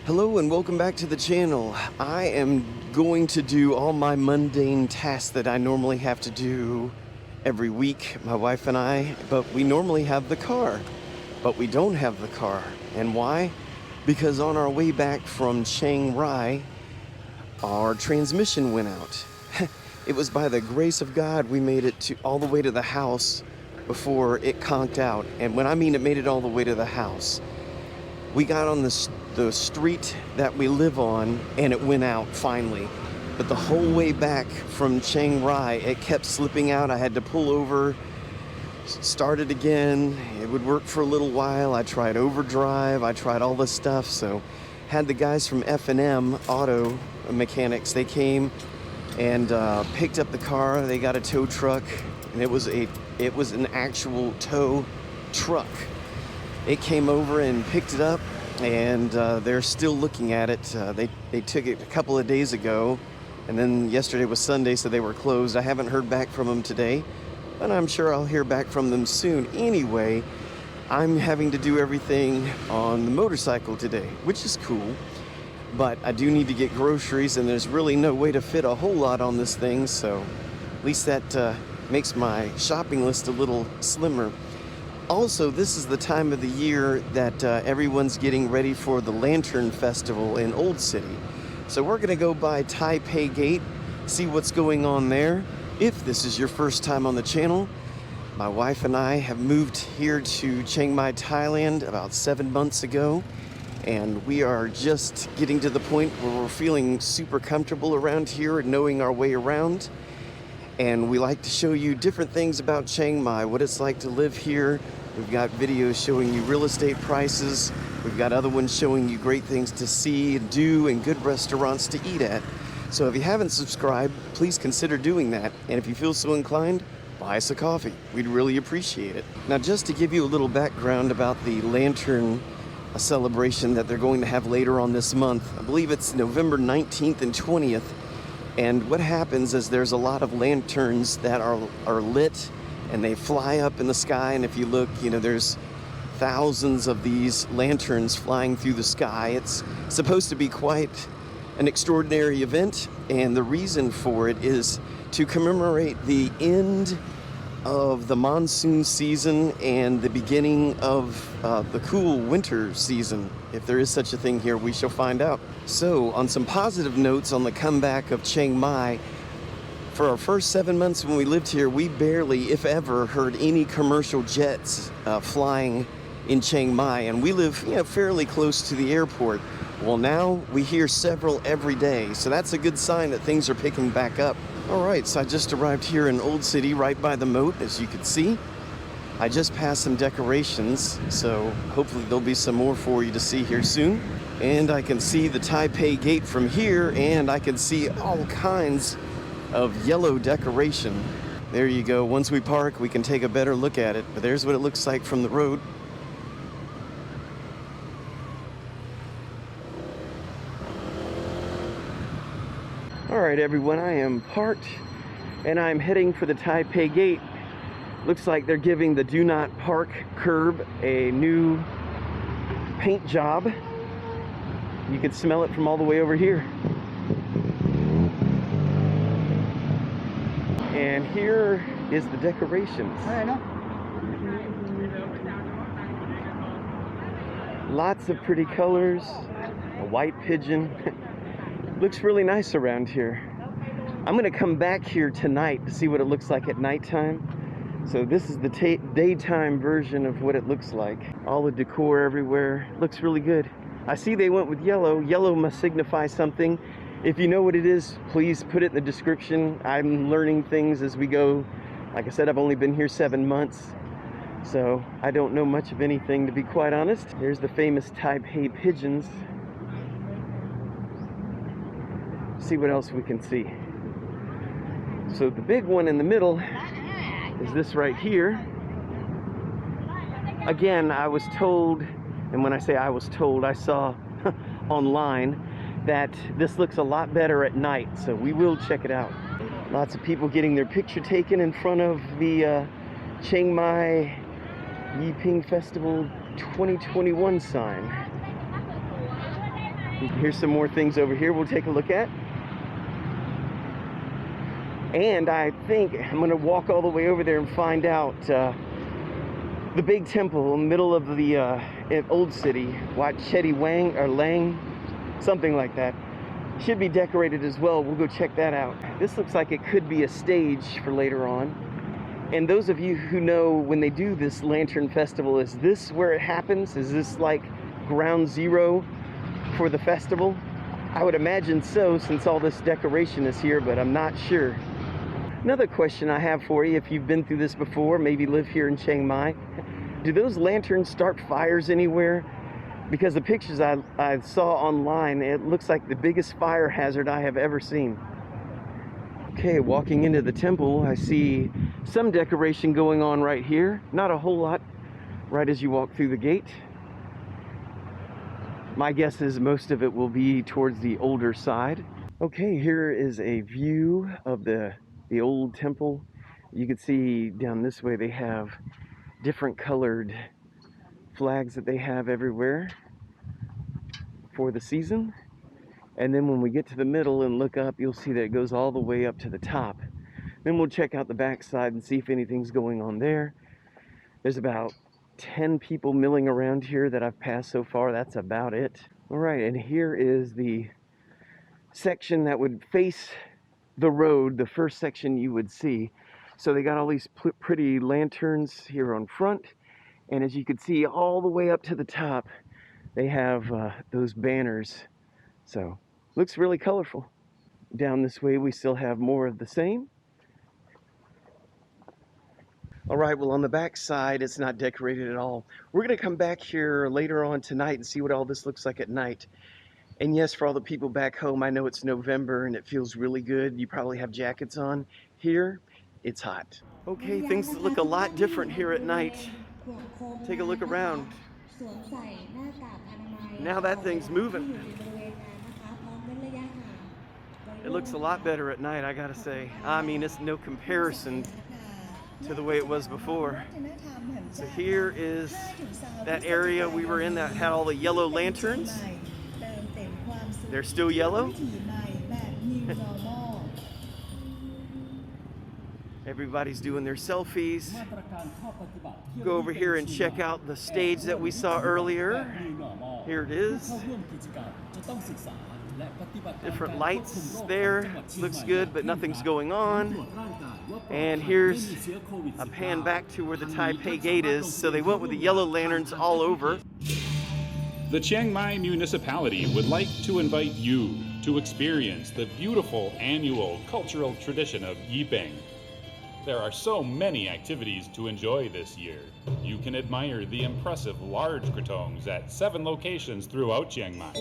Hello and welcome back to the channel. I am going to do all my mundane tasks that I normally have to do every week, my wife and I, but we normally have the car. But we don't have the car. And why? Because on our way back from Chiang Mai, our transmission went out. It was by the grace of God we made it all the way to the house before it conked out. And when I mean it made it all the way to the house, we got on the street that we live on and it went out finally. But the whole way back from Chiang Mai, it kept slipping out. I had to pull over, start it again. It would work for a little while. I tried overdrive. I tried all this stuff. So had the guys from F&M Auto Mechanics. They came and picked up the car. They got a tow truck, and it was an actual tow truck. It came over and picked it up, and they're still looking at it. They took it a couple of days ago, and then yesterday was Sunday, so they were closed. I haven't heard back from them today, but I'm sure I'll hear back from them soon. Anyway, I'm having to do everything on the motorcycle today, which is cool, but I do need to get groceries, and there's really no way to fit a whole lot on this thing, so at least that makes my shopping list a little slimmer. Also, this is the time of the year that everyone's getting ready for the Lantern Festival in Old City. So we're going to go by Phae Gate, see what's going on there. If this is your first time on the channel, my wife and I have moved here to Chiang Mai, Thailand about 7 months ago. And we are just getting to the point where we're feeling super comfortable around here and knowing our way around. And we like to show you different things about Chiang Mai, what it's like to live here. We've got videos showing you real estate prices. We've got other ones showing you great things to see and do and good restaurants to eat at. So if you haven't subscribed, please consider doing that. And if you feel so inclined, buy us a coffee. We'd really appreciate it. Now, just to give you a little background about the Lantern celebration that they're going to have later on this month. I believe it's November 19th and 20th. And what happens is there's a lot of lanterns that are lit and they fly up in the sky. And if you look, there's thousands of these lanterns flying through the sky. It's supposed to be quite an extraordinary event. And the reason for it is to commemorate the end of the monsoon season and the beginning of the cool winter season. If there is such a thing here, we shall find out. So, on some positive notes on the comeback of Chiang Mai, for our first 7 months when we lived here, we barely, if ever, heard any commercial jets flying in Chiang Mai, and we live fairly close to the airport. Well, now we hear several every day, so that's a good sign that things are picking back up. Alright, so I just arrived here in Old City, right by the moat, as you can see. I just passed some decorations, so hopefully there'll be some more for you to see here soon. And I can see the Phae Gate from here, and I can see all kinds of yellow decoration. There you go. Once we park, we can take a better look at it. But there's what it looks like from the road. Alright everyone, I am parked and I'm heading for the Phae Gate. Looks like they're giving the do not park curb a new paint job. You can smell it from all the way over here. And here is the decorations. Lots of pretty colors, a white pigeon. Looks really nice around here. I'm gonna come back here tonight to see what it looks like at nighttime. So this is the daytime version of what it looks like. All the decor everywhere. Looks really good. I see they went with yellow. Yellow must signify something. If you know what it is, please put it in the description. I'm learning things as we go. Like I said, I've only been here 7 months, so I don't know much of anything, to be quite honest. Here's the famous Phae pigeons. See what else we can see. So the big one in the middle is this right here. Again, I was told, and when I say I was told, I saw online that this looks a lot better at night, so we will check it out. Lots of people getting their picture taken in front of the Chiang Mai Yiping Festival 2021 sign. Here's some more things over here we'll take a look at. And I think I'm going to walk all the way over there and find out the big temple in the middle of the old city. What, Chedi Wang or Lang? Something like that. Should be decorated as well. We'll go check that out. This looks like it could be a stage for later on. And those of you who know when they do this lantern festival, is this where it happens? Is this like ground zero for the festival? I would imagine so, since all this decoration is here, but I'm not sure. Another question I have for you, if you've been through this before, maybe live here in Chiang Mai, do those lanterns start fires anywhere? Because the pictures I saw online, it looks like the biggest fire hazard I have ever seen. Okay, walking into the temple, I see some decoration going on right here. Not a whole lot right as you walk through the gate. My guess is most of it will be towards the older side. Okay, here is a view of the old temple. You can see down this way they have different colored flags that they have everywhere for the season. And then when we get to the middle and look up, you'll see that it goes all the way up to the top. Then we'll check out the back side and see if anything's going on there. There's about 10 people milling around here that I've passed so far. That's about it. All right, and here is the section that would face the road, the first section you would see. So they got all these pretty lanterns here on front, and as you can see all the way up to the top, they have those banners. So looks really colorful. Down this way we still have more of the same. All right, well, on the back side it's not decorated at all. We're gonna come back here later on tonight and see what all this looks like at night. And yes, for all the people back home, I know it's November and it feels really good. You probably have jackets on. Here, it's hot. Okay, things look a lot different here at night. Take a look around. Now that thing's moving. It looks a lot better at night, I gotta say. I mean, it's no comparison to the way it was before. So here is that area we were in that had all the yellow lanterns. They're still yellow. Everybody's doing their selfies. Go over here and check out the stage that we saw earlier. Here it is. Different lights there. Looks good, but nothing's going on. And here's a pan back to where the Taipei gate is. So they went with the yellow lanterns all over. The Chiang Mai municipality would like to invite you to experience the beautiful annual cultural tradition of Yipeng. There are so many activities to enjoy this year. You can admire the impressive large kratongs at 7 locations throughout Chiang Mai.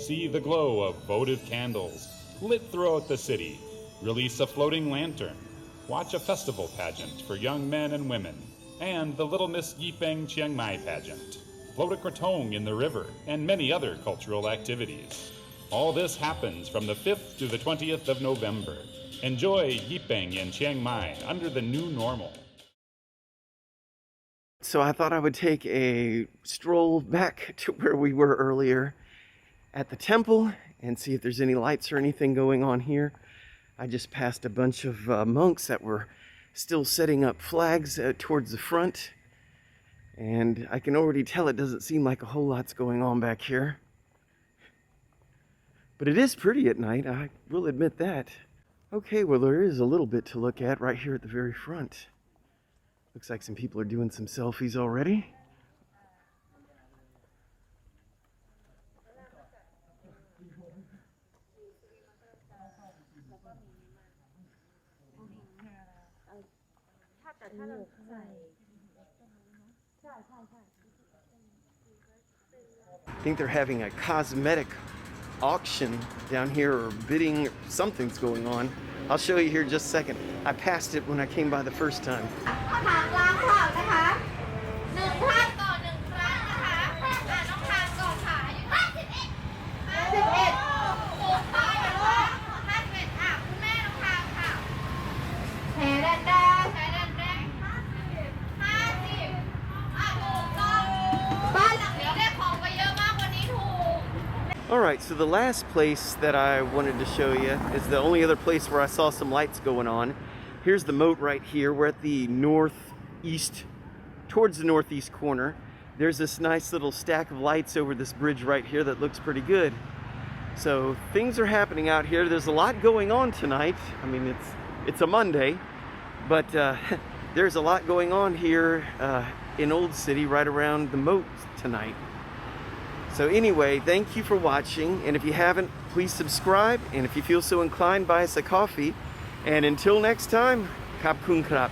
See the glow of votive candles lit throughout the city. Release a floating lantern. Watch a festival pageant for young men and women. And the Little Miss Yipeng Chiang Mai pageant. Float a kratong in the river, and many other cultural activities. All this happens from the 5th to the 20th of November. Enjoy Yipeng in Chiang Mai under the new normal. So I thought I would take a stroll back to where we were earlier at the temple and see if there's any lights or anything going on here. I just passed a bunch of monks that were still setting up flags towards the front. And I can already tell it doesn't seem like a whole lot's going on back here. But it is pretty at night, I will admit that. Okay, well, there is a little bit to look at right here at the very front. Looks like some people are doing some selfies already. I think they're having a cosmetic auction down here, or bidding, something's going on. I'll show you here in just a second. I passed it when I came by the first time. Alright, so the last place that I wanted to show you is the only other place where I saw some lights going on. Here's the moat right here. We're at the northeast, towards the northeast corner. There's this nice little stack of lights over this bridge right here that looks pretty good. So things are happening out here. There's a lot going on tonight. I mean, it's a Monday, but there's a lot going on here in Old City right around the moat tonight. So anyway, thank you for watching, and if you haven't, please subscribe, and if you feel so inclined, buy us a coffee. And until next time, Kap Kun Krap.